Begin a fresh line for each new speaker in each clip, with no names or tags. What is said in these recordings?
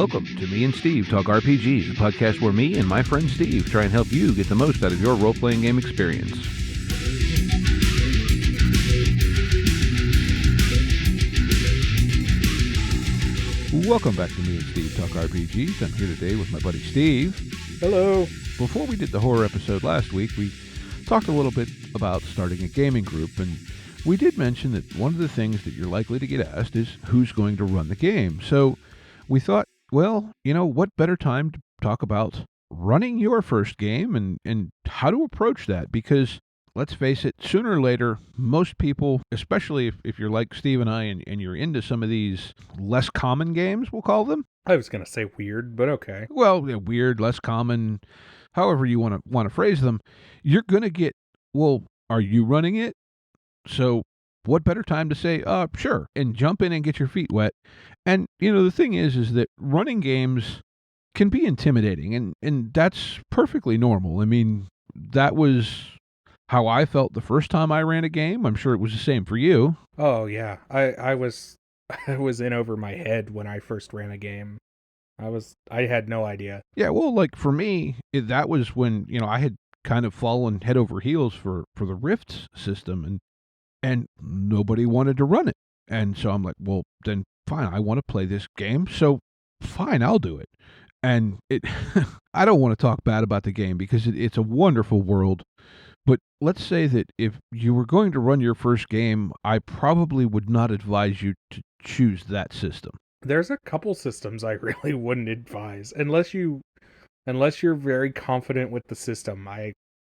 Welcome to Me and Steve Talk RPG, the podcast where me and my friend Steve try and help you get the most out of your role-playing game experience. Welcome back to Me and Steve Talk RPGs. I'm here today with my buddy Steve.
Hello.
Before we did the horror episode last week, we talked a little bit about starting a gaming group, and we did mention that one of the things that you're likely to get asked is who's going to run the game. So we thought, well, what better time to talk about running your first game and how to approach that? Because let's face it, sooner or later, most people, especially if you're like Steve and I and you're into some of these less common games, we'll call them.
I was going to say weird, but okay.
Well, weird, less common, however you want to phrase them, you're going to get, well, are you running it? So what better time to say, sure, and jump in and get your feet wet. And, the thing is that running games can be intimidating, and that's perfectly normal. I mean, that was how I felt the first time I ran a game. I'm sure it was the same for you.
Oh, yeah. I was in over my head when I first ran a game. I had no idea.
Yeah, well, like for me, that was when, I had kind of fallen head over heels for the Rift system, and nobody wanted to run it. And so I'm like, well, then fine, I want to play this game, so fine, I'll do it. And I don't want to talk bad about the game because it's a wonderful world. But let's say that if you were going to run your first game, I probably would not advise you to choose that system.
There's a couple systems I really wouldn't advise unless you're very confident with the system.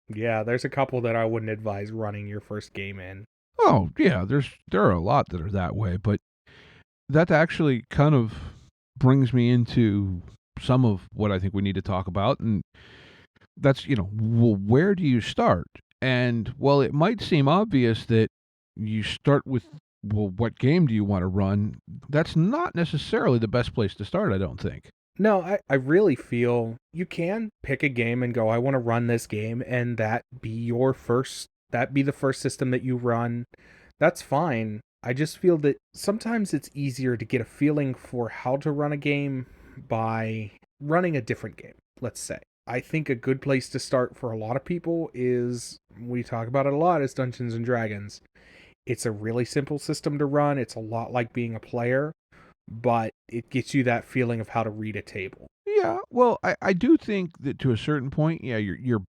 There's a couple that I wouldn't advise running your first game in.
Oh, yeah, there are a lot that are that way, but that actually kind of brings me into some of what I think we need to talk about, and that's, well, where do you start? And, well, it might seem obvious that you start with, well, what game do you want to run? That's not necessarily the best place to start, I don't think.
No, I really feel you can pick a game and go, I want to run this game, and that be the first system that you run. That's fine. I just feel that sometimes it's easier to get a feeling for how to run a game by running a different game, let's say. I think a good place to start for a lot of people is, we talk about it a lot, is Dungeons and Dragons. It's a really simple system to run. It's a lot like being a player, but it gets you that feeling of how to read a table.
Yeah, well, I do think that to a certain point, yeah, you're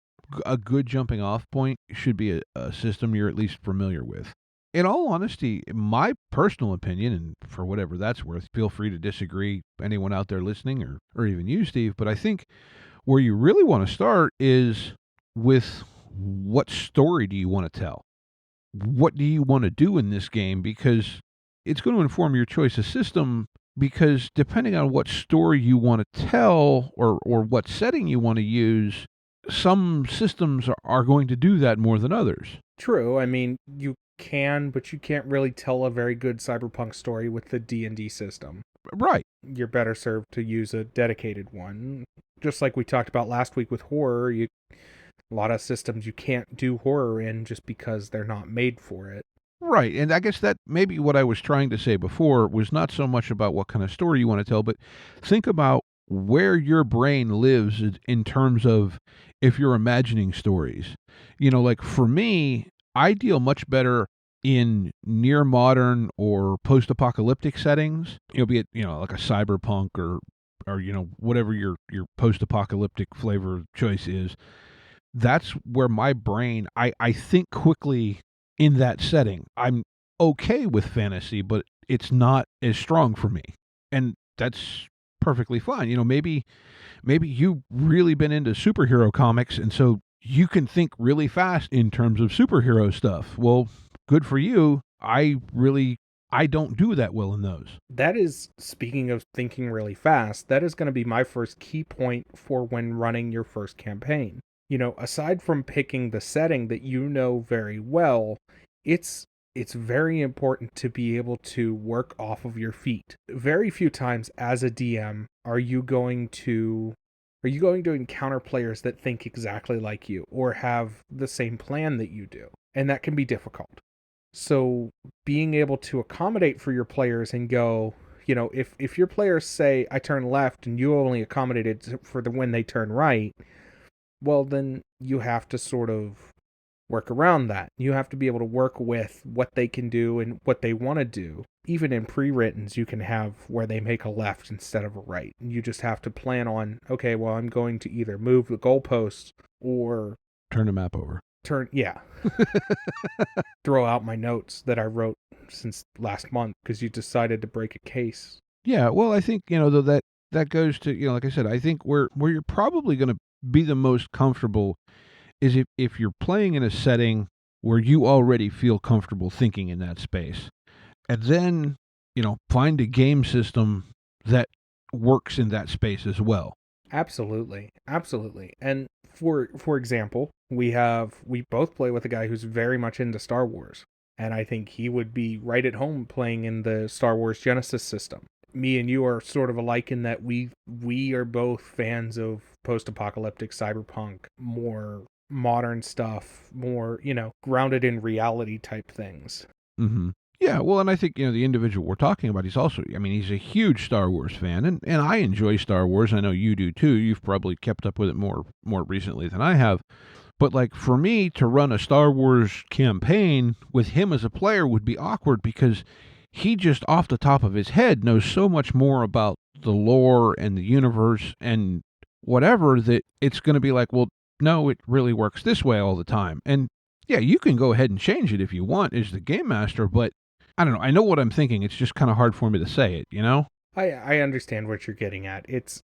a good jumping off point should be a system you're at least familiar with. In all honesty, my personal opinion, and for whatever that's worth, feel free to disagree, anyone out there listening, or even you, Steve, but I think where you really want to start is with what story do you want to tell? What do you want to do in this game? Because it's going to inform your choice of system, because depending on what story you want to tell or what setting you want to use, some systems are going to do that more than others.
True. I mean, you can, but you can't really tell a very good cyberpunk story with the D&D system.
Right.
You're better served to use a dedicated one. Just like we talked about last week with horror, a lot of systems you can't do horror in just because they're not made for it.
Right, and I guess that maybe what I was trying to say before was not so much about what kind of story you want to tell, but think about where your brain lives in terms of if you're imagining stories. Like for me, I deal much better in near modern or post-apocalyptic settings, be it, like a cyberpunk or whatever your post-apocalyptic flavor choice is. That's where my brain, I think quickly in that setting. I'm okay with fantasy, but it's not as strong for me. And that's perfectly fine. Maybe you've really been into superhero comics, and so you can think really fast in terms of superhero stuff. Well, good for you. I don't do that well in those.
That is, speaking of thinking really fast, that is going to be my first key point for when running your first campaign. Aside from picking the setting that you know very well, it's very important to be able to work off of your feet. Very few times as a DM are you going to encounter players that think exactly like you or have the same plan that you do. And that can be difficult. So being able to accommodate for your players and go, if your players say I turn left and you only accommodated for the when they turn right, well then you have to sort of work around that. You have to be able to work with what they can do and what they want to do. Even in pre-writtens, you can have where they make a left instead of a right. And you just have to plan on, okay, well, I'm going to either move the goalposts or
Turn the map over.
throw out my notes that I wrote since last month because you decided to break a case.
Yeah, well, I think, though that goes to, like I said, I think where you're probably going to be the most comfortable is if you're playing in a setting where you already feel comfortable thinking in that space. And then, find a game system that works in that space as well.
Absolutely. Absolutely. And for example, we both play with a guy who's very much into Star Wars, and I think he would be right at home playing in the Star Wars Genesis system. Me and you are sort of alike in that we are both fans of post-apocalyptic cyberpunk, more modern stuff, more, grounded in reality type things.
Mm-hmm. Yeah, well, and I think, the individual we're talking about, he's also, he's a huge Star Wars fan, and I enjoy Star Wars. I know you do too. You've probably kept up with it more recently than I have. But, like, for me to run a Star Wars campaign with him as a player would be awkward because he just off the top of his head knows so much more about the lore and the universe and whatever that it's going to be like, well, no, it really works this way all the time. And yeah, you can go ahead and change it if you want as the game master, but I don't know. I know what I'm thinking. It's just kind of hard for me to say it,
I understand what you're getting at. It's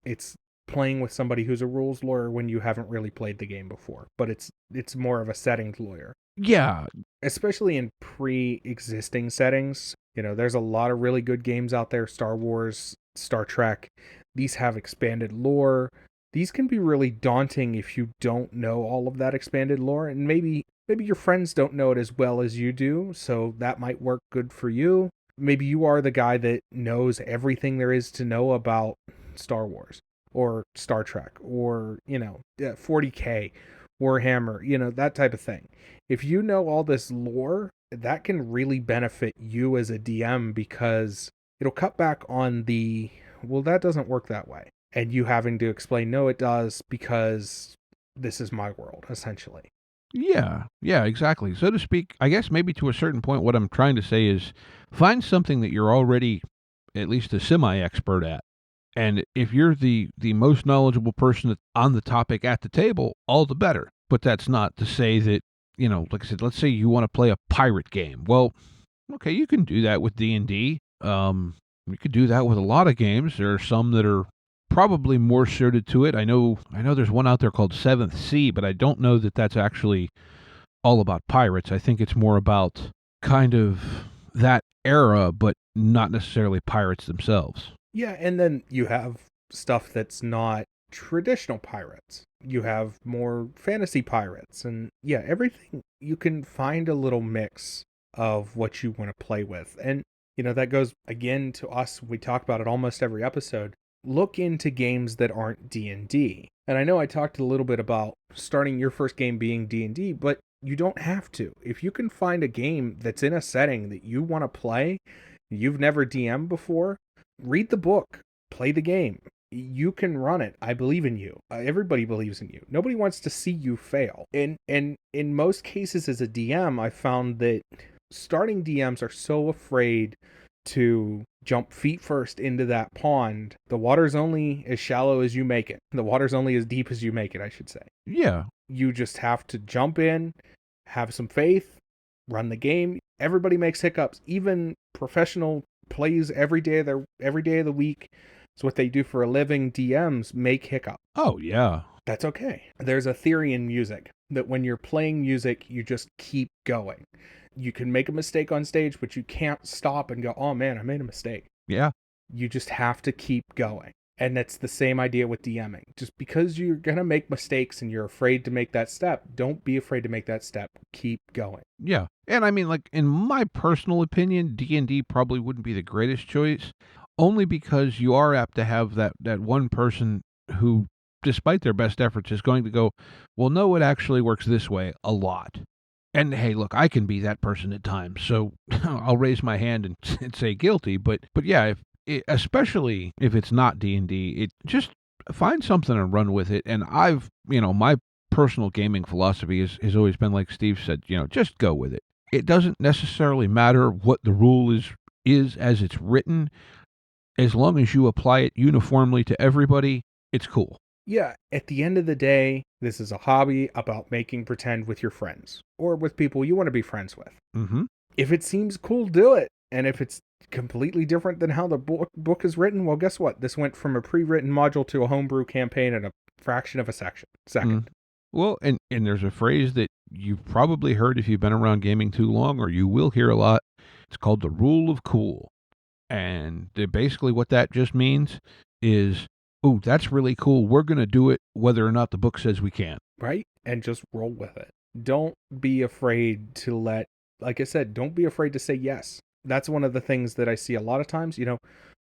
playing with somebody who's a rules lawyer when you haven't really played the game before, but it's more of a settings lawyer.
Yeah.
Especially in pre-existing settings. There's a lot of really good games out there, Star Wars, Star Trek. These have expanded lore. These can be really daunting if you don't know all of that expanded lore, and maybe your friends don't know it as well as you do, so that might work good for you. Maybe you are the guy that knows everything there is to know about Star Wars or Star Trek or, 40K, Warhammer, that type of thing. If you know all this lore, that can really benefit you as a DM because it'll cut back on well, that doesn't work that way. And you having to explain, no, it does because this is my world, essentially.
Yeah, exactly. So to speak, I guess maybe to a certain point, what I'm trying to say is find something that you're already at least a semi-expert at. And if you're the most knowledgeable person on the topic at the table, all the better. But that's not to say that, like I said, let's say you want to play a pirate game. Well, okay, you can do that with D&D. You could do that with a lot of games. There are some that are probably more suited to it. I know there's one out there called Seventh Sea, but I don't know that that's actually all about pirates. I think it's more about kind of that era, but not necessarily pirates themselves.
Yeah, and then you have stuff that's not traditional pirates. You have more fantasy pirates, and yeah, everything. You can find a little mix of what you want to play with. And, that goes again to us. We talk about it almost every episode. Look into games that aren't D&D. And I know I talked a little bit about starting your first game being D&D, but you don't have to. If you can find a game that's in a setting that you want to play, you've never DM'd before, read the book, play the game. You can run it. I believe in you. Everybody believes in you. Nobody wants to see you fail. And in most cases as a DM, I found that starting DMs are so afraid to jump feet first into that pond. The water's only as shallow as you make it. The water's only as deep as you make it, I should say.
Yeah.
You just have to jump in, have some faith, run the game. Everybody makes hiccups. Even professional plays every day of the week. It's what they do for a living. DMs make hiccups.
Oh, yeah.
That's okay. There's a theory in music that when you're playing music, you just keep going. You can make a mistake on stage, but you can't stop and go, oh man, I made a mistake.
Yeah.
You just have to keep going. And that's the same idea with DMing. Just because you're going to make mistakes and you're afraid to make that step, don't be afraid to make that step. Keep going.
Yeah. And I mean, like, in my personal opinion, D&D probably wouldn't be the greatest choice, only because you are apt to have that one person who, despite their best efforts, is going to go, well, no, it actually works this way a lot. And hey, look, I can be that person at times, so I'll raise my hand and say guilty. But yeah, especially if it's not D&D, it just find something and run with it. And my personal gaming philosophy has always been like Steve said, just go with it. It doesn't necessarily matter what the rule is as it's written, as long as you apply it uniformly to everybody, it's cool.
Yeah, at the end of the day, this is a hobby about making pretend with your friends or with people you want to be friends with.
Mm-hmm.
If it seems cool, do it. And if it's completely different than how the book is written, well, guess what? This went from a pre-written module to a homebrew campaign in a fraction of a second.
Well, and there's a phrase that you've probably heard if you've been around gaming too long, or you will hear a lot. It's called the rule of cool. And basically what that just means is, oh, that's really cool. We're going to do it whether or not the book says we can.
Right? And just roll with it. Don't be afraid to like I said, don't be afraid to say yes. That's one of the things that I see a lot of times,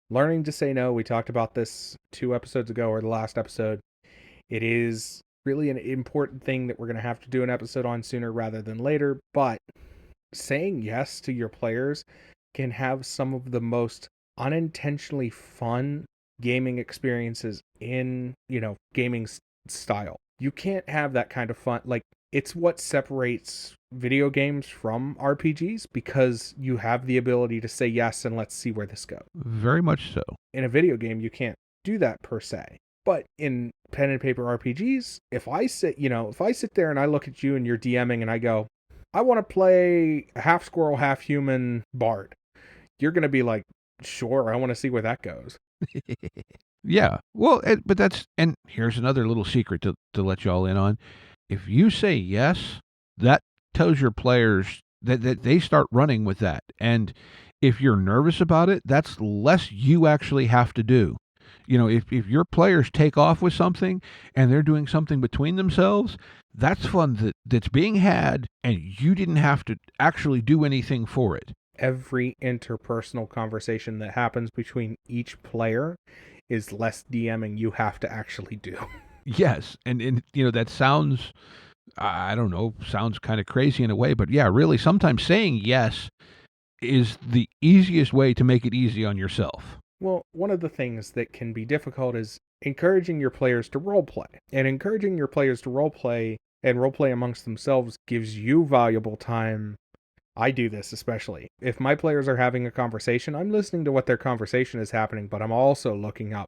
learning to say no. We talked about this 2 episodes ago or the last episode. It is really an important thing that we're going to have to do an episode on sooner rather than later, but saying yes to your players can have some of the most unintentionally fun gaming experiences in, gaming style. You can't have that kind of fun. Like, it's what separates video games from RPGs, because you have the ability to say yes and let's see where this goes.
Very much so.
In a video game, you can't do that per se. But in pen and paper RPGs, if I sit there and I look at you and you're DMing and I go, I want to play a half squirrel, half human bard, you're going to be like, sure, I want to see where that goes.
Yeah. Well, and here's another little secret to let y'all in on. If you say yes, that tells your players that they start running with that. And if you're nervous about it, that's less you actually have to do. If your players take off with something and they're doing something between themselves, that's fun that's being had, and you didn't have to actually do anything for it.
Every interpersonal conversation that happens between each player is less DMing you have to actually do.
Yes, and that sounds, I don't know, sounds kind of crazy in a way, but yeah, really, sometimes saying yes is the easiest way to make it easy on yourself.
Well, one of the things that can be difficult is encouraging your players to roleplay. And encouraging your players to roleplay and roleplay amongst themselves gives you valuable time. I do this especially. If my players are having a conversation, I'm listening to what their conversation is happening, but I'm also looking up,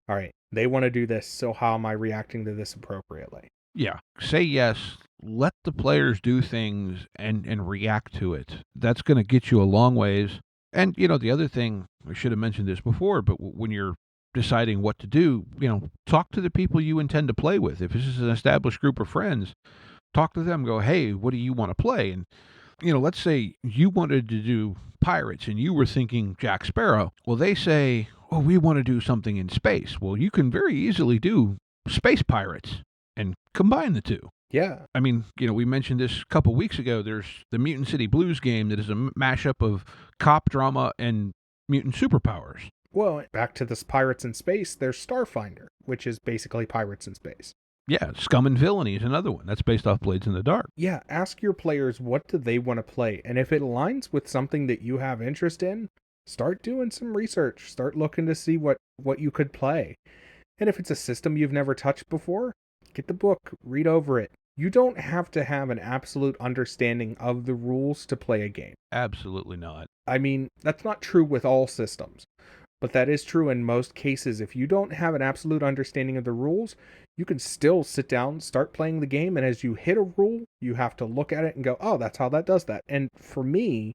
all right, they want to do this, so how am I reacting to this appropriately?
Yeah. Say yes. Let the players do things and react to it. That's going to get you a long ways. And, the other thing, I should have mentioned this before, but when you're deciding what to do, talk to the people you intend to play with. If this is an established group of friends, talk to them, go, hey, what do you want to play? And, let's say you wanted to do pirates and you were thinking Jack Sparrow. Well, they say, oh, we want to do something in space. Well, you can very easily do space pirates and combine the two.
Yeah.
I mean, we mentioned this a couple weeks ago. There's the Mutant City Blues game that is a mashup of cop drama and mutant superpowers.
Well, back to this Pirates in Space, there's Starfinder, which is basically Pirates in Space.
Yeah, Scum and Villainy is another one. That's based off Blades in the Dark.
Yeah, ask your players what do they want to play. And if it aligns with something that you have interest in, start doing some research. Start looking to see what you could play. And if it's a system you've never touched before, get the book, read over it. You don't have to have an absolute understanding of the rules to play a game.
Absolutely not.
I mean, that's not true with all systems, but that is true in most cases. If you don't have an absolute understanding of the rules, you can still sit down, start playing the game, and as you hit a rule, you have to look at it and go, oh, that's how that does that. And for me,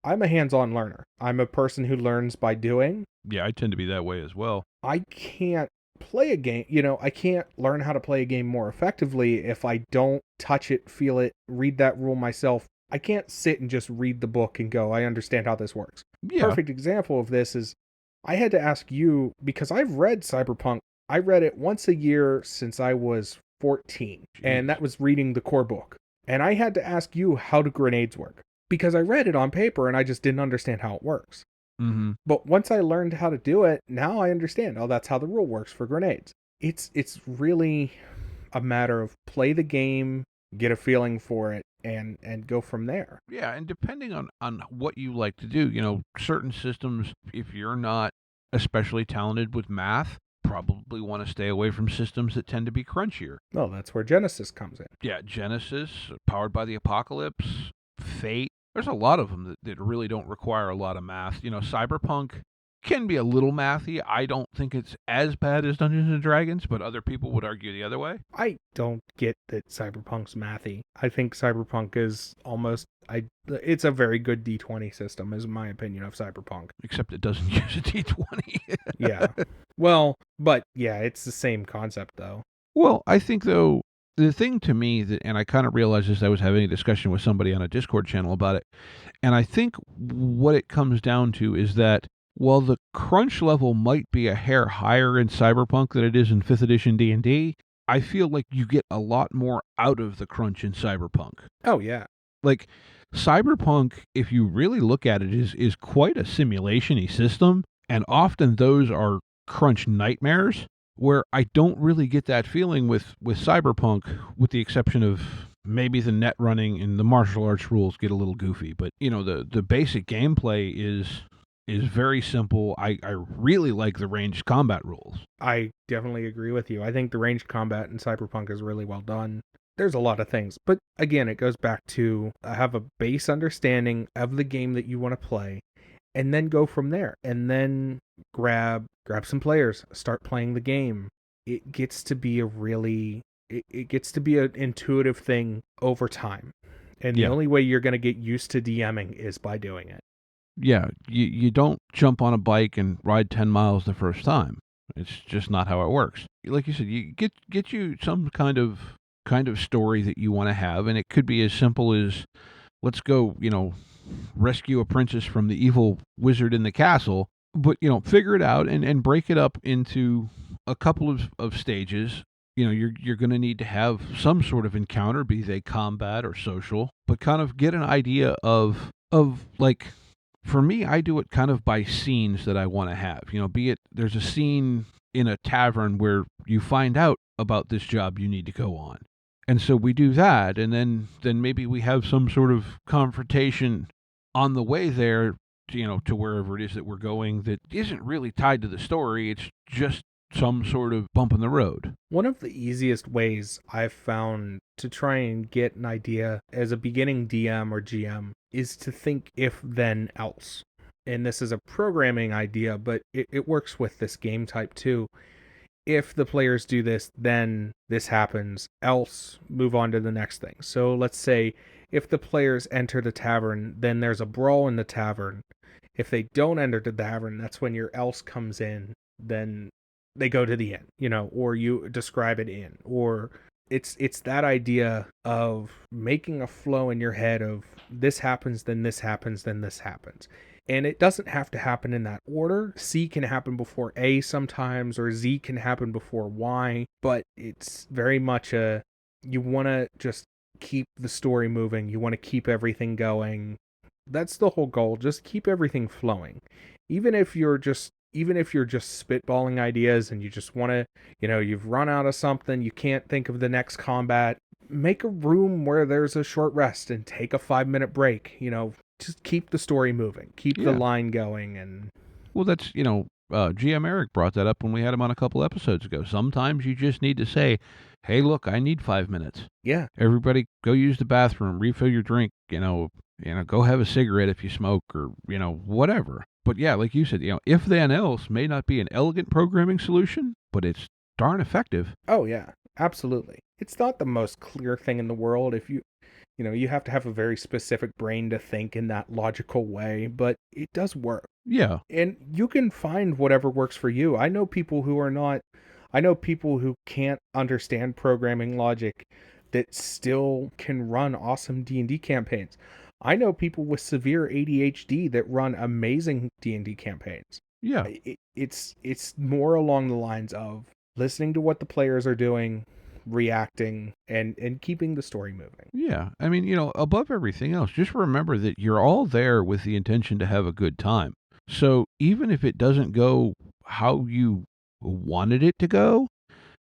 I'm a hands-on learner. I'm a person who learns by doing.
Yeah, I tend to be that way as well.
I can't play a game, I can't learn how to play a game more effectively if I don't touch it, feel it, read that rule myself. I can't sit and just read the book and go, I understand how this works.
Yeah.
Perfect example of this is I had to ask you, because I've read Cyberpunk. I read it once a year since I was 14, and that was reading the core book. And I had to ask you how do grenades work, because I read it on paper and I just didn't understand how it works.
Mm-hmm.
But once I learned how to do it, now I understand. Oh, that's how the rule works for grenades. It's really a matter of play the game, get a feeling for it, and go from there.
Yeah, and depending on what you like to do, certain systems, if you're not especially talented with math, probably want to stay away from systems that tend to be crunchier.
Well, that's where Genesis comes in.
Yeah, Genesis, Powered by the Apocalypse, Fate. There's a lot of them that really don't require a lot of math. Cyberpunk can be a little mathy. I don't think it's as bad as Dungeons and Dragons, but other people would argue the other way.
I don't get that Cyberpunk's mathy. I think Cyberpunk is almost it's a very good D20 system, is my opinion of Cyberpunk.
Except it doesn't use a D20.
Yeah. Well, but yeah, it's the same concept though.
Well, I think though the thing to me and I kind of realized as I was having a discussion with somebody on a Discord channel about it, and I think what it comes down to is that while the crunch level might be a hair higher in Cyberpunk than it is in 5th edition D&D, I feel like you get a lot more out of the crunch in Cyberpunk.
Oh yeah.
Like Cyberpunk, if you really look at it, is quite a simulation-y system, and often those are crunch nightmares, where I don't really get that feeling with Cyberpunk, with the exception of maybe the net running and the martial arts rules get a little goofy. But, the basic gameplay is very simple. I really like the ranged combat rules.
I definitely agree with you. I think the ranged combat in Cyberpunk is really well done. There's a lot of things, but again, it goes back to have a base understanding of the game that you want to play, and then go from there, and then grab some players, start playing the game. It gets to be it gets to be an intuitive thing over time, and the only way you're going to get used to DMing is by doing it.
Yeah, you don't jump on a bike and ride 10 miles the first time. It's just not how it works. Like you said, you get you some kind of story that you want to have, and it could be as simple as, let's go, rescue a princess from the evil wizard in the castle, but figure it out and break it up into a couple of stages. You're going to need to have some sort of encounter, be they combat or social, but kind of get an idea of like, for me, I do it kind of by scenes that I want to have. Be it there's a scene in a tavern where you find out about this job you need to go on. And so we do that, and then maybe we have some sort of confrontation on the way there, to wherever it is that we're going, that isn't really tied to the story. It's just some sort of bump in the road.
One of the easiest ways I've found to try and get an idea as a beginning DM or GM is to think if then else. And this is a programming idea, but it works with this game type too. If the players do this, then this happens, else move on to the next thing. So let's say if the players enter the tavern, then there's a brawl in the tavern. If they don't enter the tavern, that's when your else comes in, then they go to the inn, or you describe it in, or it's that idea of making a flow in your head of this happens, then this happens, then this happens. And it doesn't have to happen in that order. C can happen before A sometimes, or Z can happen before Y, but it's very much you want to just keep the story moving. You want to keep everything going. That's the whole goal. Just keep everything flowing. Even if you're just spitballing ideas and you just want to, you've run out of something, you can't think of the next combat, make a room where there's a short rest and take a 5-minute break, just keep the story moving, keep the line going. And
well, that's, GM Eric brought that up when we had him on a couple episodes ago. Sometimes you just need to say, hey, look, I need 5 minutes.
Yeah.
Everybody go use the bathroom, refill your drink, go have a cigarette if you smoke, or, whatever. But yeah, like you said, if then else may not be an elegant programming solution, but it's darn effective.
Oh yeah, absolutely. It's not the most clear thing in the world. If you have to have a very specific brain to think in that logical way, but it does work.
Yeah.
And you can find whatever works for you. I know people who can't understand programming logic that still can run awesome D&D campaigns. I know people with severe ADHD that run amazing D&D campaigns.
Yeah.
It's more along the lines of listening to what the players are doing, reacting, and keeping the story moving.
Yeah. I mean, above everything else, just remember that you're all there with the intention to have a good time. So even if it doesn't go how you wanted it to go,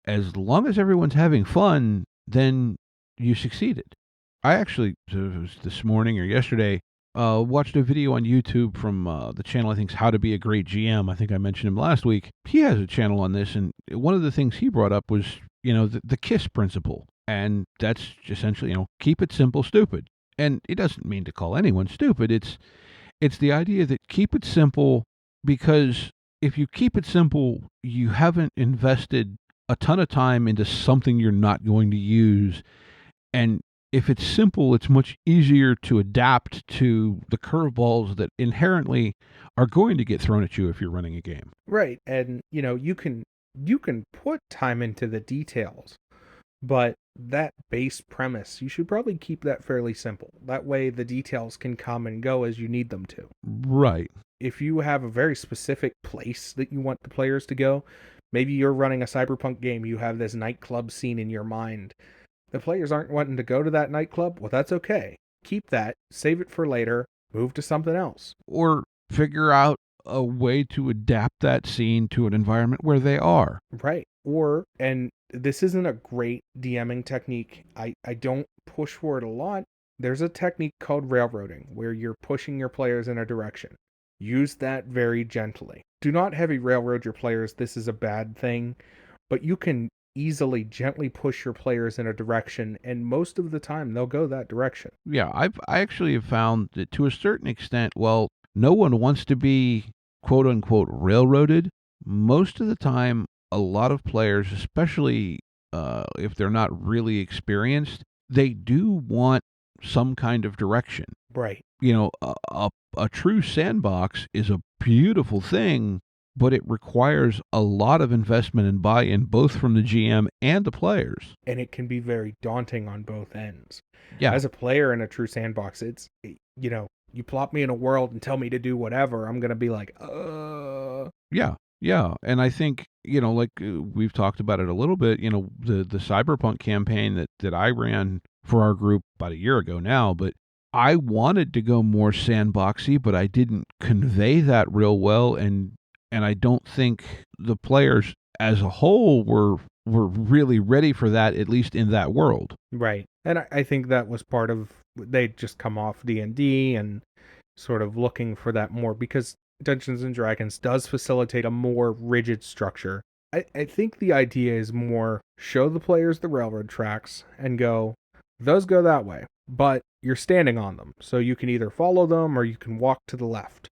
as long as everyone's having fun, then you succeeded. I actually, it was this morning or yesterday, watched a video on YouTube from the channel, I think, is How to Be a Great GM. I think I mentioned him last week. He has a channel on this, and one of the things he brought up was, the KISS principle. And that's essentially, keep it simple, stupid. And it doesn't mean to call anyone stupid. It's the idea that keep it simple, because if you keep it simple, you haven't invested a ton of time into something you're not going to use. And if it's simple, it's much easier to adapt to the curveballs that inherently are going to get thrown at you if you're running a game.
Right. And you can put time into the details, but that base premise, you should probably keep that fairly simple. That way the details can come and go as you need them to.
Right.
If you have a very specific place that you want the players to go, maybe you're running a cyberpunk game, you have this nightclub scene in your mind. The players aren't wanting to go to that nightclub. Well, that's okay. Keep that, save it for later, move to something else.
Or figure out a way to adapt that scene to an environment where they are.
Right. And this isn't a great DMing technique. I don't push for it a lot. There's a technique called railroading where you're pushing your players in a direction. Use that very gently. Do not heavy railroad your players. This is a bad thing, but you can easily gently push your players in a direction, and most of the time they'll go that direction.
Yeah, I actually have found that to a certain extent, well, no one wants to be quote unquote railroaded. Most of the time, a lot of players, especially if they're not really experienced, they do want some kind of direction.
Right.
A true sandbox is a beautiful thing, but it requires a lot of investment and buy-in, both from the GM and the players.
And it can be very daunting on both ends.
Yeah.
As a player in a true sandbox, you plop me in a world and tell me to do whatever, I'm going to be like,
Yeah. Yeah. And I think, we've talked about it a little bit, the Cyberpunk campaign that I ran for our group about a year ago now, but I wanted to go more sandboxy, but I didn't convey that real well, and I don't think the players as a whole were really ready for that, at least in that world.
Right. And I think that was part of, they'd just come off D&D and sort of looking for that more, because Dungeons and Dragons does facilitate a more rigid structure. I think the idea is more show the players the railroad tracks and go, those go that way, but you're standing on them. So you can either follow them or you can walk to the left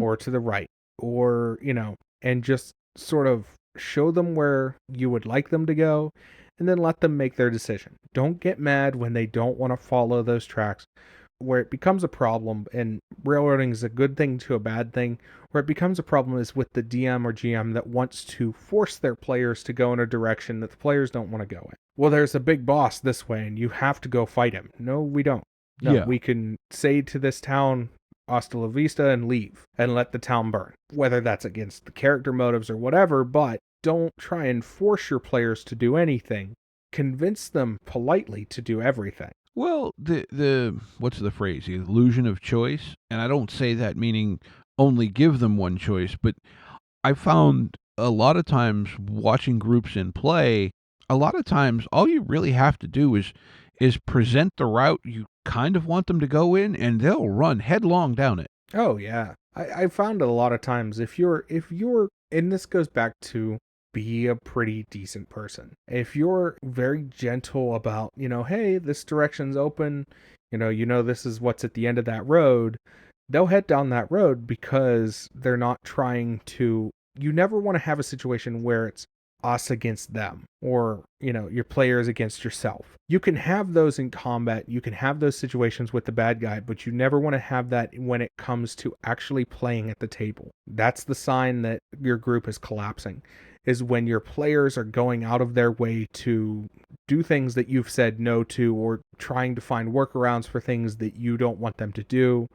or to the right, or, and just sort of show them where you would like them to go and then let them make their decision. Don't get mad when they don't want to follow those tracks. Where it becomes a problem, and railroading is a good thing to a bad thing, where it becomes a problem is with the DM or GM that wants to force their players to go in a direction that the players don't want to go in. Well, there's a big boss this way and you have to go fight him. No, we don't. No,
Yeah.
We can say to this town, hasta la vista, and leave and let the town burn. Whether that's against the character motives or whatever, but don't try and force your players to do anything. Convince them politely to do everything.
Well, the what's the phrase? The illusion of choice. And I don't say that meaning only give them one choice, but I found a lot of times watching groups in play, a lot of times all you really have to do is present the route you kind of want them to go in, and they'll run headlong down it.
Oh yeah. I found a lot of times if you're and this goes back to be a pretty decent person. If you're very gentle about, hey, this direction's open, this is what's at the end of that road, they'll head down that road because they're not trying to. You never want to have a situation where it's us against them, or, your players against yourself. You can have those in combat, you can have those situations with the bad guy, but you never want to have that when it comes to actually playing at the table. That's the sign that your group is collapsing, is when your players are going out of their way to do things that you've said no to, or trying to find workarounds for things that you don't want them to do.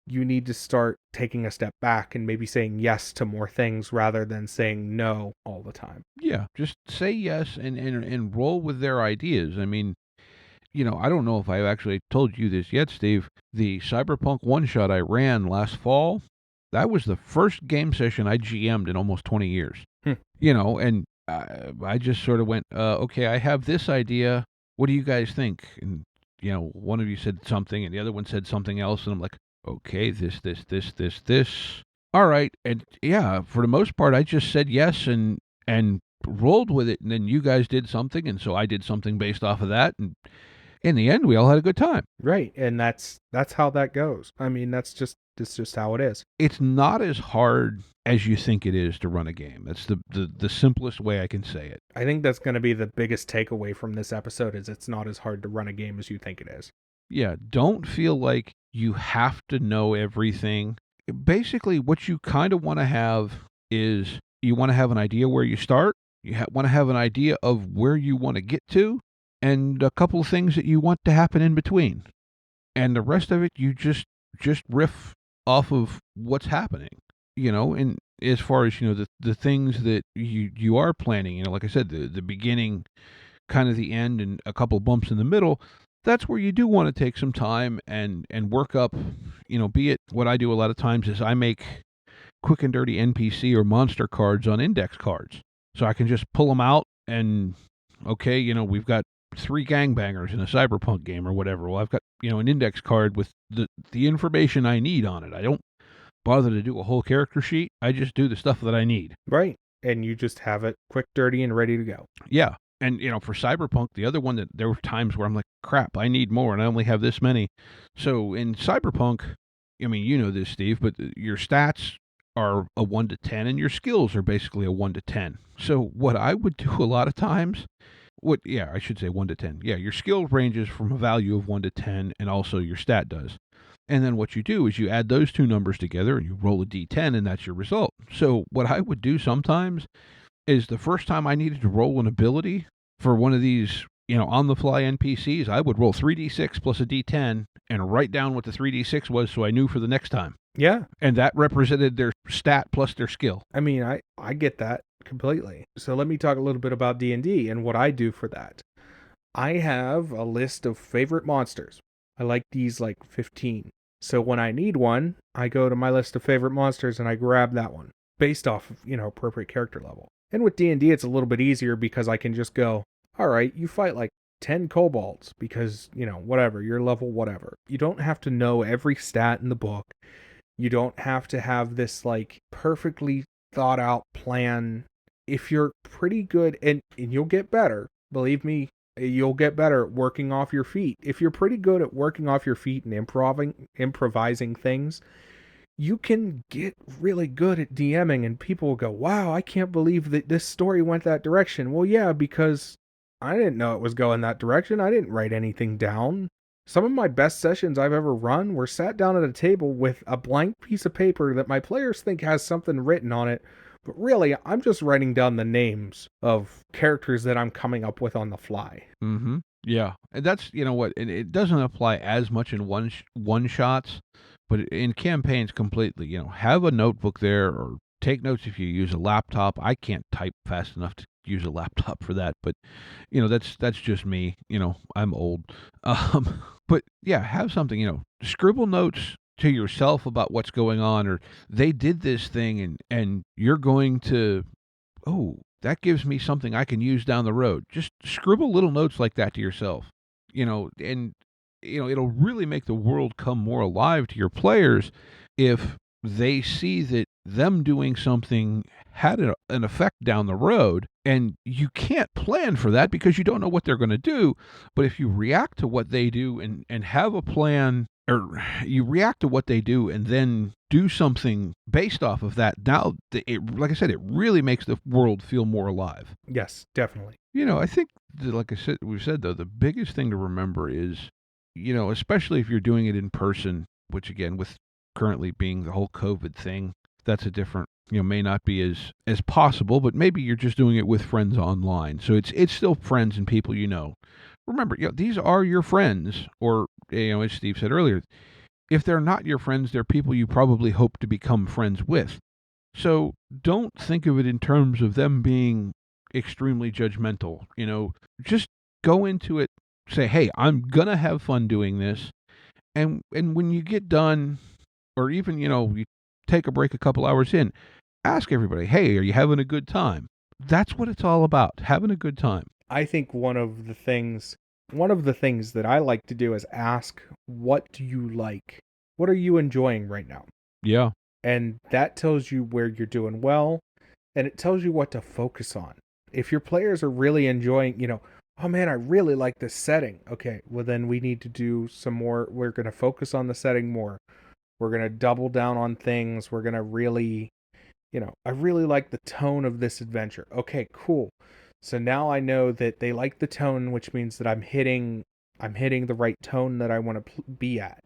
You need to start taking a step back and maybe saying yes to more things rather than saying no all the time.
Yeah, just say yes and roll with their ideas. I mean, I don't know if I've actually told you this yet, Steve. The Cyberpunk one-shot I ran last fall, that was the first game session I GM'd in almost 20 years. And I just sort of went, okay, I have this idea. What do you guys think? And, one of you said something and the other one said something else. And I'm like, Okay, this. All right, and yeah, for the most part, I just said yes and rolled with it, and then you guys did something, and so I did something based off of that, and in the end, we all had a good time.
Right, and that's how that goes. I mean, that's just how it is.
It's not as hard as you think it is to run a game. That's the simplest way I can say it.
I think that's going to be the biggest takeaway from this episode is it's not as hard to run a game as you think it is.
Yeah, don't feel like you have to know everything. Basically, what you kind of want to have is you want to have an idea where you start, want to have an idea of where you want to get to, and a couple of things that you want to happen in between. And the rest of it, you just riff off of what's happening, and as far as, the things that you are planning, like I said, the beginning, kind of the end, and a couple of bumps in the middle, that's where you do want to take some time and work up, be it what I do a lot of times is I make quick and dirty NPC or monster cards on index cards. So I can just pull them out and, okay, we've got 3 gangbangers in a cyberpunk game or whatever. Well, I've got, an index card with the information I need on it. I don't bother to do a whole character sheet. I just do the stuff that I need.
Right. And you just have it quick, dirty, and ready to go.
Yeah. And, for Cyberpunk, the other one that there were times where I'm like, crap, I need more and I only have this many. So in Cyberpunk, I mean, you know this, Steve, but your stats are a 1 to 10 and your skills are basically a 1 to 10. So what I would do a lot of times, I should say 1 to 10. Yeah, your skill ranges from a value of 1 to 10 and also your stat does. And then what you do is you add those two numbers together and you roll a d10 and that's your result. So what I would do sometimes is the first time I needed to roll an ability for one of these, on the fly NPCs, I would roll 3d6 plus a d10 and write down what the 3d6 was so I knew for the next time.
Yeah.
And that represented their stat plus their skill.
I mean, I get that completely. So let me talk a little bit about D&D and what I do for that. I have a list of favorite monsters. I like these like 15. So when I need one, I go to my list of favorite monsters and I grab that one based off of, appropriate character level. And with D&D, it's a little bit easier because I can just go, all right, you fight like 10 kobolds because, whatever, you're level whatever. You don't have to know every stat in the book. You don't have to have this like perfectly thought out plan. If you're pretty good, and you'll get better, believe me, you'll get better at working off your feet. If you're pretty good at working off your feet and improvising things, you can get really good at DMing and people will go, wow, I can't believe that this story went that direction. Well, yeah, because I didn't know it was going that direction. I didn't write anything down. Some of my best sessions I've ever run were sat down at a table with a blank piece of paper that my players think has something written on it. But really, I'm just writing down the names of characters that I'm coming up with on the fly.
Mm-hmm. Yeah. And that's, and it doesn't apply as much in one shots, but in campaigns completely, have a notebook there or take notes if you use a laptop. I can't type fast enough to use a laptop for that, but that's just me. I'm old. But yeah, have something, scribble notes to yourself about what's going on, or they did this thing and you're going to, oh, that gives me something I can use down the road. Just scribble little notes like that to yourself, and it'll really make the world come more alive to your players if they see that them doing something had an effect down the road, and you can't plan for that because you don't know what they're going to do. But if you react to what they do and have a plan, or you react to what they do and then do something based off of that, now, like I said, it really makes the world feel more alive.
Yes, definitely.
I think, like I said, we've said, though, the biggest thing to remember is, especially if you're doing it in person, which again, with currently being the whole COVID thing, that's a different, may not be as possible, but maybe you're just doing it with friends online. So it's still friends and people Remember, these are your friends, or, as Steve said earlier, if they're not your friends, they're people you probably hope to become friends with. So don't think of it in terms of them being extremely judgmental. Just go into it, say, hey, I'm going to have fun doing this. And when you get done, or even, you take a break a couple hours in, ask everybody, hey, are you having a good time? That's what it's all about, having a good time.
I think one of the things that I like to do is ask, what do you like? What are you enjoying right now?
Yeah.
And that tells you where you're doing well, and it tells you what to focus on. If your players are really enjoying, oh man, I really like this setting. Okay, well then we need to do some more. We're going to focus on the setting more. We're going to double down on things. We're going to really, I really like the tone of this adventure. Okay, cool. So now I know that they like the tone, which means that I'm hitting the right tone that I want to be at.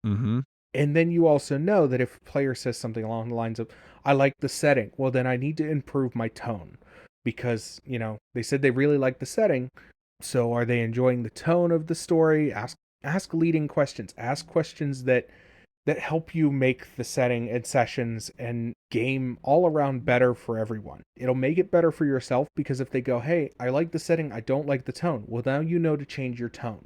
Mm-hmm.
And then you also know that if a player says something along the lines of, I like the setting, well, then I need to improve my tone because, they said they really like the setting. So are they enjoying the tone of the story? Ask leading questions. Ask questions that help you make the setting and sessions and game all around better for everyone. It'll make it better for yourself because if they go, hey, I like the setting, I don't like the tone, well, now you know to change your tone.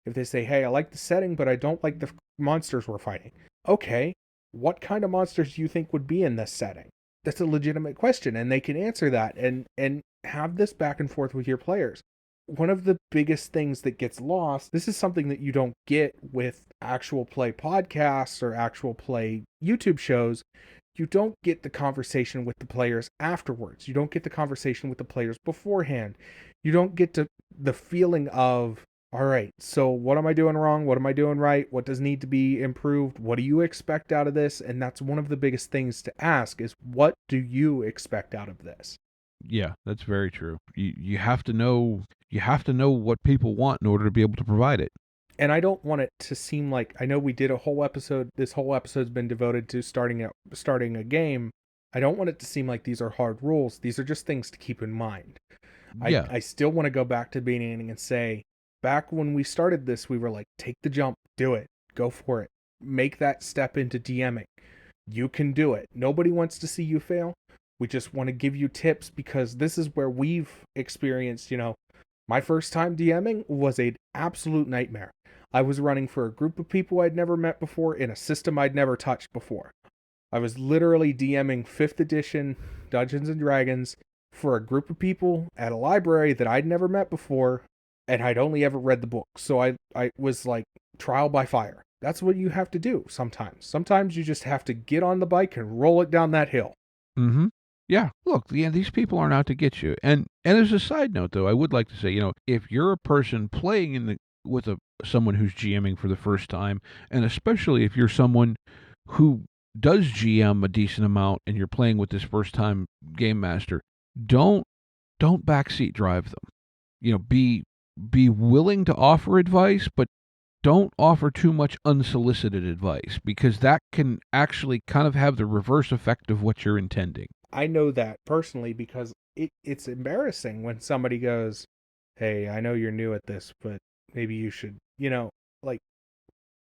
If they say, hey, I like the setting, but I don't like the monsters we're fighting, okay, what kind of monsters do you think would be in this setting? That's a legitimate question, and they can answer that and have this back and forth with your players. One of the biggest things that gets lost, this is something that you don't get with actual play podcasts or actual play YouTube shows. You don't get the conversation with the players afterwards. You don't get the conversation with the players beforehand. You don't get to the feeling of, all right, so what am I doing wrong? What am I doing right? What does need to be improved? What do you expect out of this? And that's one of the biggest things to ask is, what do you expect out of this?
Yeah, that's very true. You have to know what people want in order to be able to provide it.
And I don't want it to seem like, I know we did a whole episode. This whole episode's been devoted to starting a game. I don't want it to seem like these are hard rules. These are just things to keep in mind. I
Yeah.
I still want to go back to the beginning and say, back when we started this, we were like, take the jump, do it, go for it, make that step into DMing. You can do it. Nobody wants to see you fail. We just want to give you tips because this is where we've experienced, my first time DMing was an absolute nightmare. I was running for a group of people I'd never met before in a system I'd never touched before. I was literally DMing 5th edition Dungeons and Dragons for a group of people at a library that I'd never met before, and I'd only ever read the book. So I was like trial by fire. That's what you have to do sometimes. Sometimes you just have to get on the bike and roll it down that hill.
Mm-hmm. Yeah. Look, yeah, these people aren't out to get you. And as a side note, though, I would like to say, if you're a person playing with someone who's GMing for the first time, and especially if you're someone who does GM a decent amount and you're playing with this first time game master, don't don't backseat drive them. Be willing to offer advice, but don't offer too much unsolicited advice because that can actually kind of have the reverse effect of what you're intending.
I know that personally because it's embarrassing when somebody goes, "Hey, I know you're new at this, but maybe you should," like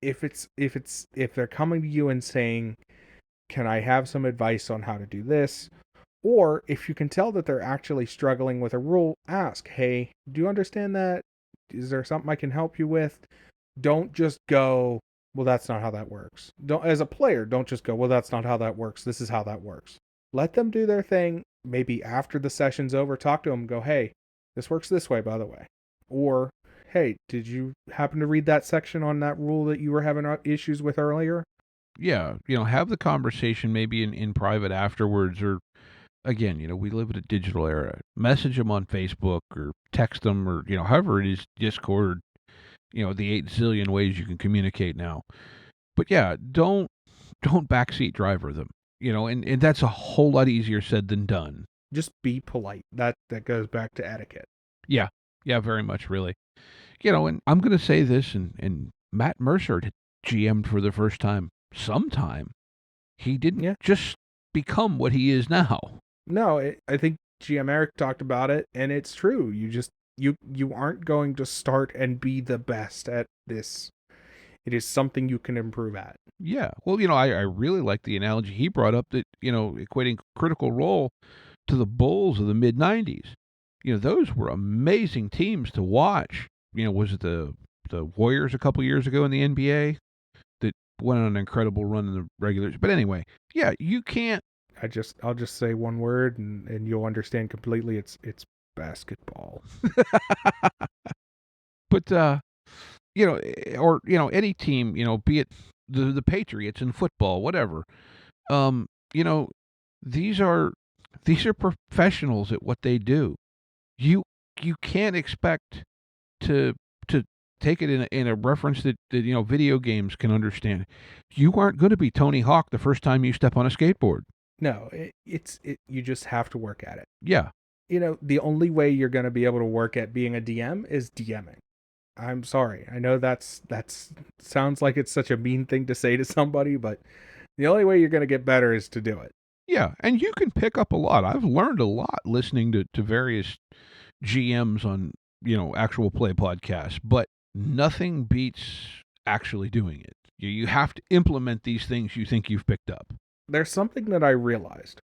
if they're coming to you and saying, "Can I have some advice on how to do this?" Or if you can tell that they're actually struggling with a rule, ask, "Hey, do you understand that? Is there something I can help you with?" Don't just go, "Well, that's not how that works." Don't, as a player, don't just go, "Well, that's not how that works. This is how that works." Let them do their thing. Maybe after the session's over, talk to them, go, "Hey, this works this way, by the way." Or, "Hey, did you happen to read that section on that rule that you were having issues with earlier?"
Yeah, have the conversation maybe in private afterwards, or again, we live in a digital era. Message them on Facebook or text them, or however it is, Discord, the 8 zillion ways you can communicate now. But yeah, don't backseat driver them. And that's a whole lot easier said than done.
Just be polite. That goes back to etiquette.
Yeah. Yeah, very much really. And I'm gonna say this, and Matt Mercer GM'd for the first time sometime. He didn't
Yeah.
just become what he is now.
No, I think GM Eric talked about it, and it's true. You aren't going to start and be the best at this. It is something you can improve at.
Yeah. Well, I really like the analogy he brought up that, equating Critical Role to the Bulls of the mid 90s. Those were amazing teams to watch. Was it the Warriors a couple years ago in the NBA that went on an incredible run in the regulars? But anyway, yeah, you can't.
I'll just say one word and you'll understand completely. It's basketball.
But or any team, be it the Patriots in football, whatever. Um, you know, these are professionals at what they do. You you can't expect to to take it in a reference that video games can understand. You aren't going to be Tony Hawk the first time you step on a skateboard.
No, you just have to work at it.
Yeah.
The only way you're going to be able to work at being a DM is DMing. I'm sorry. I know that's sounds like it's such a mean thing to say to somebody, but the only way you're going to get better is to do it.
Yeah, and you can pick up a lot. I've learned a lot listening to various GMs on, actual play podcasts, but nothing beats actually doing it. You have to implement these things you think you've picked up.
There's something that I realized.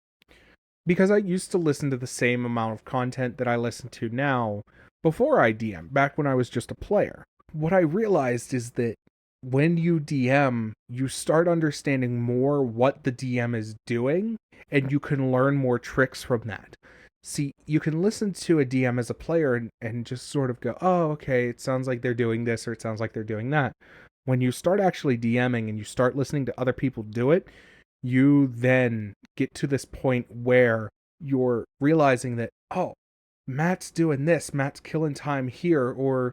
Because I used to listen to the same amount of content that I listen to now before I DM, back when I was just a player. What I realized is that when you DM, you start understanding more what the DM is doing, and you can learn more tricks from that. See, you can listen to a DM as a player and just sort of go, oh, okay, it sounds like they're doing this, or it sounds like they're doing that. When you start actually DMing and you start listening to other people do it, you then get to this point where you're realizing that, oh, Matt's doing this, Matt's killing time here, or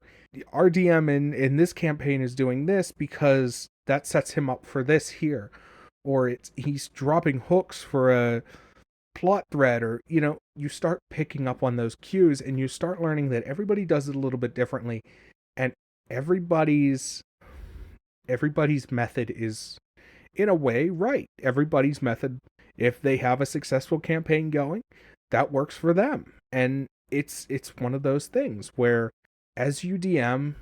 our DM in this campaign is doing this because that sets him up for this here, or he's dropping hooks for a plot thread, or you start picking up on those cues and you start learning that everybody does it a little bit differently, and everybody's method is, in a way, right. Everybody's method, if they have a successful campaign going, that works for them. And it's one of those things where as you DM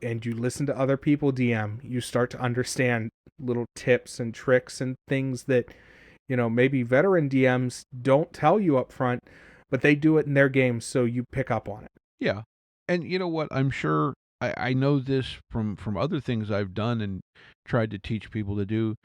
and you listen to other people DM, you start to understand little tips and tricks and things that, maybe veteran DMs don't tell you up front, but they do it in their games, so you pick up on it.
Yeah. And you know what? I'm sure I know this from other things I've done and tried to teach people to do.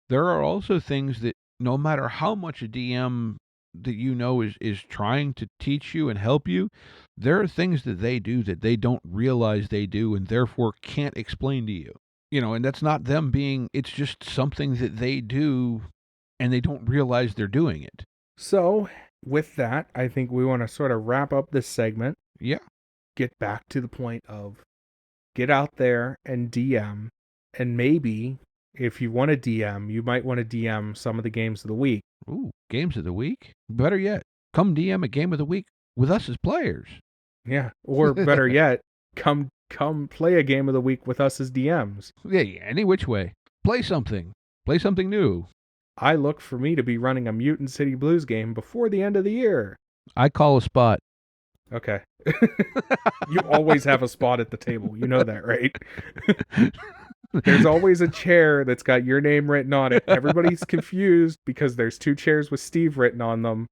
There are also things that no matter how much a DM that is trying to teach you and help you, there are things that they do that they don't realize they do and therefore can't explain to you. And that's not them being, it's just something that they do and they don't realize they're doing it.
So, with that, I think we want to sort of wrap up this segment.
Yeah.
Get back to the point of get out there and DM, and maybe if you want to DM, you might want to DM some of the games of the week.
Ooh, games of the week? Better yet, come DM a game of the week with us as players.
Yeah, or better yet, come play a game of the week with us as DMs.
Yeah, any which way. Play something new.
I look for me to be running a Mutant City Blues game before the end of the year.
I call a spot.
Okay. You always have a spot at the table. You know that, right? There's always a chair that's got your name written on it. Everybody's confused because there's 2 chairs with Steve written on them.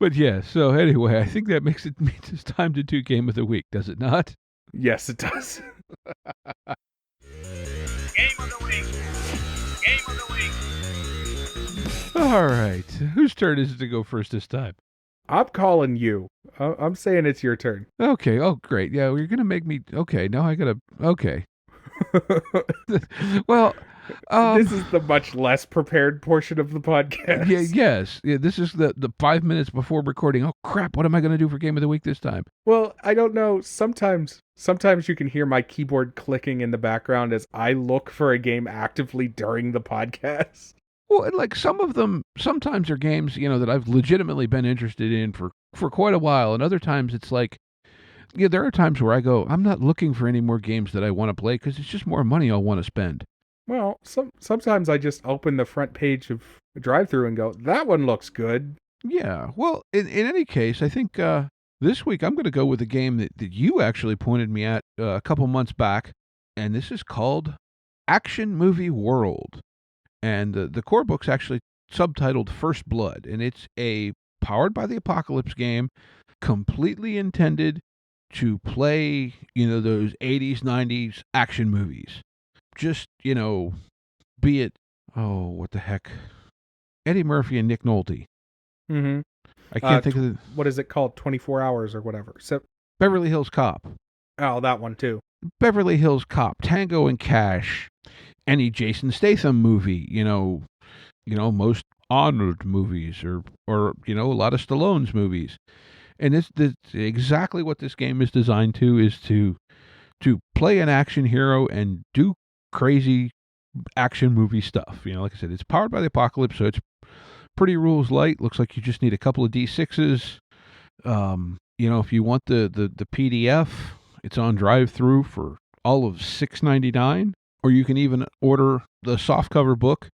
But yeah, so anyway, I think that means it's time to do Game of the Week, does it not?
Yes, it does.
Game of the week. Game of the week.
All right. Whose turn is it to go first this time?
I'm calling you. I'm saying it's your turn.
Okay. Oh, great. Yeah, you're going to make me... Okay, now I got to... Okay. Well...
this is the much less prepared portion of the podcast.
Yes. Yeah, this is the 5 minutes before recording. Oh, crap. What am I going to do for Game of the Week this time?
Well, I don't know. Sometimes you can hear my keyboard clicking in the background as I look for a game actively during the podcast.
Well, and like some of them, sometimes are games, that I've legitimately been interested in for quite a while. And other times it's like, there are times where I go, I'm not looking for any more games that I want to play because it's just more money I'll want to spend.
Well, sometimes I just open the front page of a drive-thru and go, that one looks good.
Yeah. Well, in any case, I think this week I'm going to go with a game that you actually pointed me at a couple months back. And this is called Action Movie World. And the core book's actually subtitled First Blood, and it's a powered by the apocalypse game, completely intended to play, those 80s, 90s action movies. Just, be it, oh, what the heck, Eddie Murphy and Nick Nolte.
Mm-hmm.
I can't think of the...
What is it called? 24 Hours or whatever. So,
Beverly Hills Cop.
Oh, that one too.
Beverly Hills Cop, Tango and Cash. any Jason Statham movie, most Honored movies, or a lot of Stallone's movies. And it's exactly what this game is designed to, is to play an action hero and do crazy action movie stuff. Like I said, it's powered by the apocalypse, so it's pretty rules light. Looks like you just need a couple of D6s. If you want the PDF, it's on drive-through for all of $6.99, or you can even order the softcover book,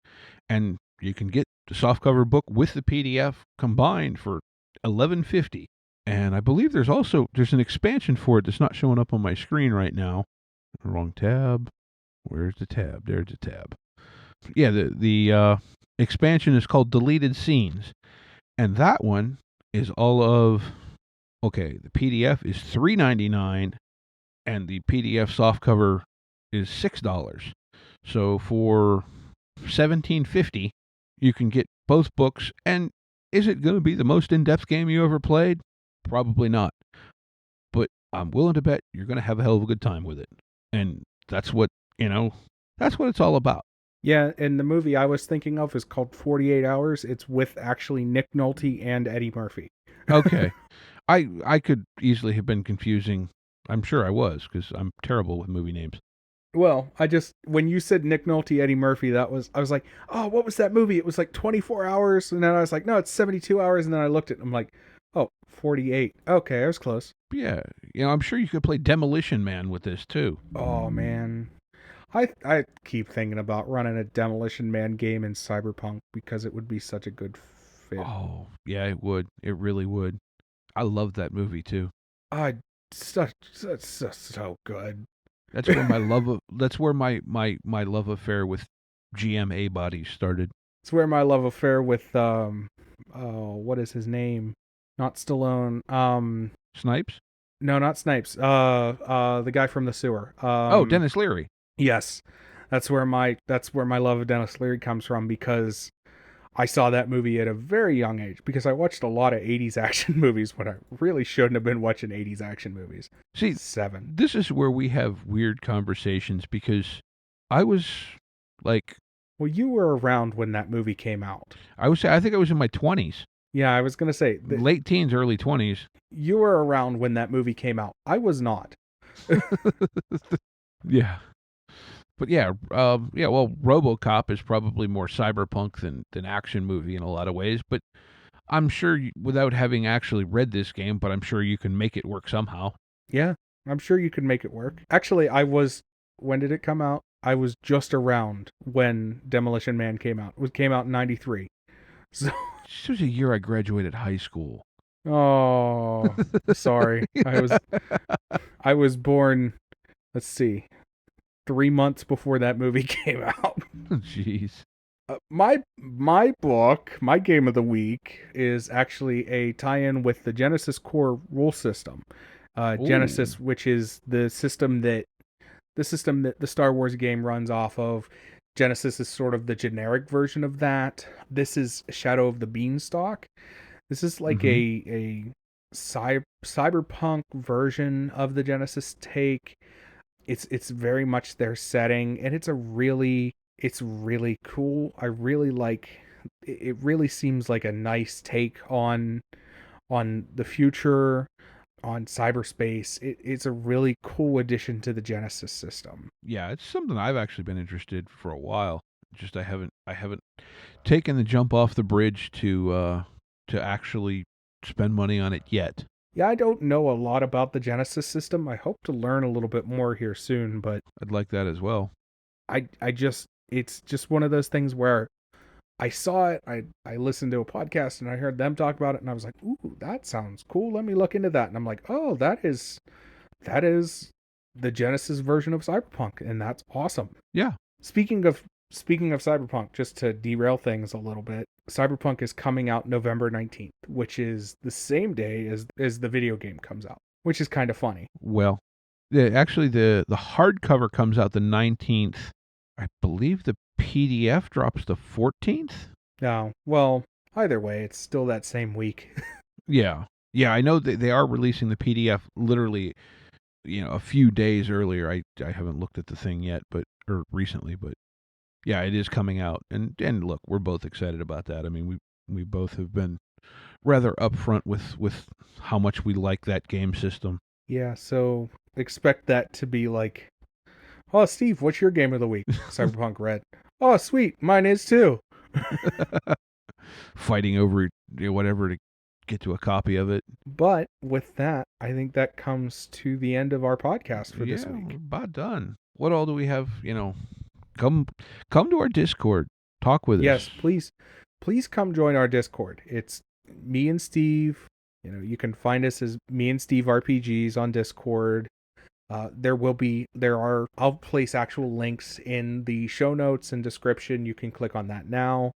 and you can get the softcover book with the PDF combined for $11.50. And I believe there's an expansion for it that's not showing up on my screen right now. Wrong tab. Where's the tab? There's the tab. Yeah, the expansion is called Deleted Scenes, and that one is all of. Okay, the PDF is $3.99, and the PDF softcover is $6. So for $17.50, you can get both books. And is it going to be the most in-depth game you ever played? Probably not. But I'm willing to bet you're going to have a hell of a good time with it. And that's what it's all about.
Yeah, and the movie I was thinking of is called 48 Hours. It's with actually Nick Nolte and Eddie Murphy.
Okay. I could easily have been confusing. I'm sure I was, because I'm terrible with movie names.
Well, when you said Nick Nolte, Eddie Murphy, I was like, oh, what was that movie? It was like 24 hours. And then I was like, no, it's 72 hours. And then I looked at it, I'm like, oh, 48. Okay, I was close.
Yeah, I'm sure you could play Demolition Man with this too.
Oh, man. I keep thinking about running a Demolition Man game in Cyberpunk because it would be such a good fit.
Oh, yeah, it would. It really would. I love that movie too.
So good.
That's where my love affair with GMA bodies started.
It's where my love affair with what is his name? Not Stallone.
Snipes?
No, not Snipes. The guy from the sewer.
Dennis Leary.
Yes. That's where my love of Dennis Leary comes from, because I saw that movie at a very young age, because I watched a lot of 80s action movies when I really shouldn't have been watching 80s action movies.
See,
7.
This is where we have weird conversations, because I was like...
Well, you were around when that movie came out.
I think I was in my 20s.
Yeah, I was going to say...
late teens, early 20s.
You were around when that movie came out. I was not.
Yeah. But well, RoboCop is probably more cyberpunk than action movie in a lot of ways. But I'm sure, without having actually read this game, but I'm sure you can make it work somehow.
Yeah, I'm sure you could make it work. Actually, when did it come out? I was just around when Demolition Man came out. It came out in 93. So
this was a year I graduated high school.
Oh, sorry. I was born, let's see, 3 months before that movie came out.
Jeez.
My book, my game of the week, is actually a tie-in with the Genesis Core rule system. Genesis, which is the system that the Star Wars game runs off of. Genesis is sort of the generic version of that. This is Shadow of the Beanstalk. This is like a cyberpunk version of the Genesis take. It's very much their setting, and it's really cool. I really like it. Really seems like a nice take on the future, on cyberspace. It's a really cool addition to the Genesis system.
Yeah, it's something I've actually been interested for a while. Just I haven't taken the jump off the bridge to actually spend money on it yet.
Yeah, I don't know a lot about the Genesis system. I hope to learn a little bit more here soon, but
I'd like that as well.
It's just one of those things where I saw it, I listened to a podcast and I heard them talk about it, and I was like, ooh, that sounds cool. Let me look into that. And I'm like, oh, that is the Genesis version of Cyberpunk, and that's awesome.
Yeah.
Speaking of Cyberpunk, just to derail things a little bit, Cyberpunk is coming out November 19th, which is the same day as the video game comes out, which is kind of funny.
Well, actually the hardcover comes out the 19th. I believe the PDF drops the 14th.
No, well, either way, it's still that same week.
Yeah, I know they are releasing the PDF literally, a few days earlier. I haven't looked at the thing yet, or recently, but Yeah, it is coming out, and look, we're both excited about that. I mean, we both have been rather upfront with how much we like that game system.
Yeah, so expect that to be like, oh, Steve, what's your game of the week? Cyberpunk Red. Oh, sweet, mine is too.
Fighting over whatever to get to a copy of it.
But with that, I think that comes to the end of our podcast for this week.
We're about done. What all do we have? Come to our Discord. Talk with
Yes,
us.
please come join our Discord. It's me and Steve. You can find us as Me and Steve RPGs on Discord. I'll place actual links in the show notes and description. You can click on that now.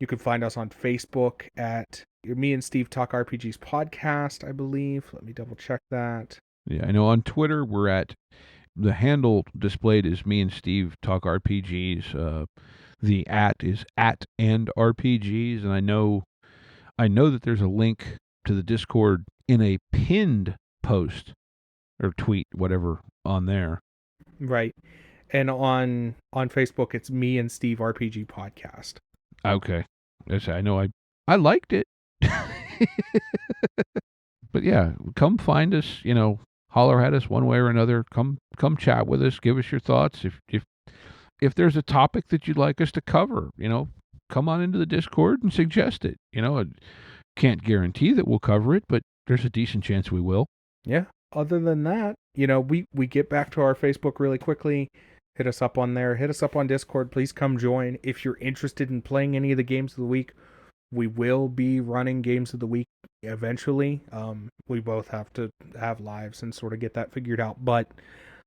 You can find us on Facebook at Me and Steve Talk RPGs podcast, I believe. Let me double check that.
Yeah, I know on Twitter we're at, the handle displayed is Me and Steve Talk RPGs. The @ is @and_RPGs, and I know that there's a link to the Discord in a pinned post or tweet, whatever, on there.
Right. And on Facebook it's Me and Steve RPG podcast.
Okay. Yes, I know I liked it. But yeah, come find us, holler at us one way or another. Come chat with us, give us your thoughts. If there's a topic that you'd like us to cover, come on into the Discord and suggest it. I can't guarantee that we'll cover it, but there's a decent chance we will.
Yeah. Other than that, we get back to our Facebook really quickly. Hit us up on there. Hit us up on Discord. Please come join. If you're interested in playing any of the games of the week, we will be running games of the week eventually. We both have to have lives and sort of get that figured out. But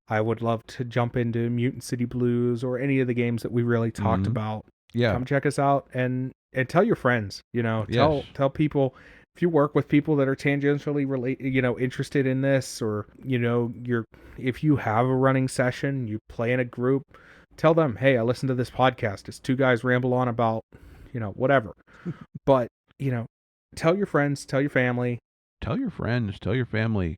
I would love to jump into Mutant City Blues or any of the games that we really talked about.
Yeah.
Come check us out and tell your friends.
Yes.
Tell people. If you work with people that are tangentially interested in this, or if you have a running session, you play in a group, tell them, hey, I listened to this podcast. It's two guys ramble on about, whatever. But tell your friends, tell your family.
Tell your friends, tell your family.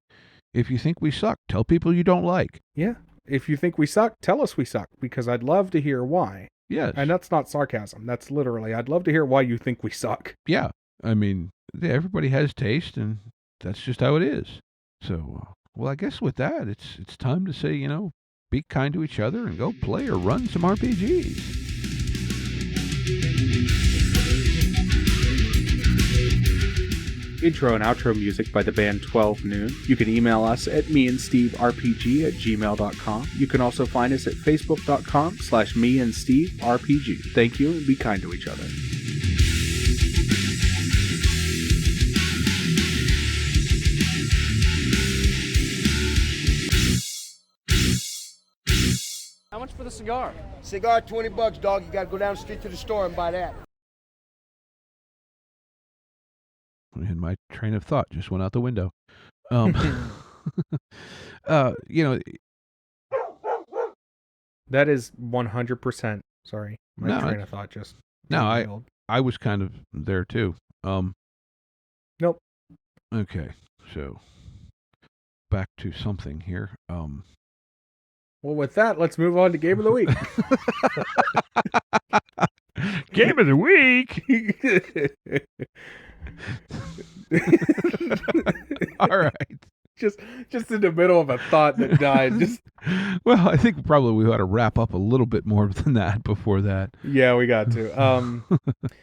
If you think we suck, tell people you don't like.
Yeah. If you think we suck, tell us we suck, because I'd love to hear why.
Yes.
And that's not sarcasm. That's literally, I'd love to hear why you think we suck.
Yeah. I mean, everybody has taste, and that's just how it is. So, well, I guess with that, it's time to say, be kind to each other and go play or run some RPGs.
Intro and outro music by the band 12 Noon. You can email us at meandsteverpg@gmail.com. You can also find us at facebook.com/meandsteverpg. Thank you, and be kind to each other.
How much for the cigar?
Cigar, $20, dog. You gotta go down the street to the store and buy that.
And my train of thought just went out the window.
That is 100%. Sorry, my train of thought just.
No, I was kind of there too.
Nope.
Okay, so back to something here.
Well, with that, let's move on to Game of the Week.
Game of the Week. All right.
Just in the middle of a thought that died.
Well, I think probably we ought to wrap up a little bit more than that before that.
Yeah, we got to.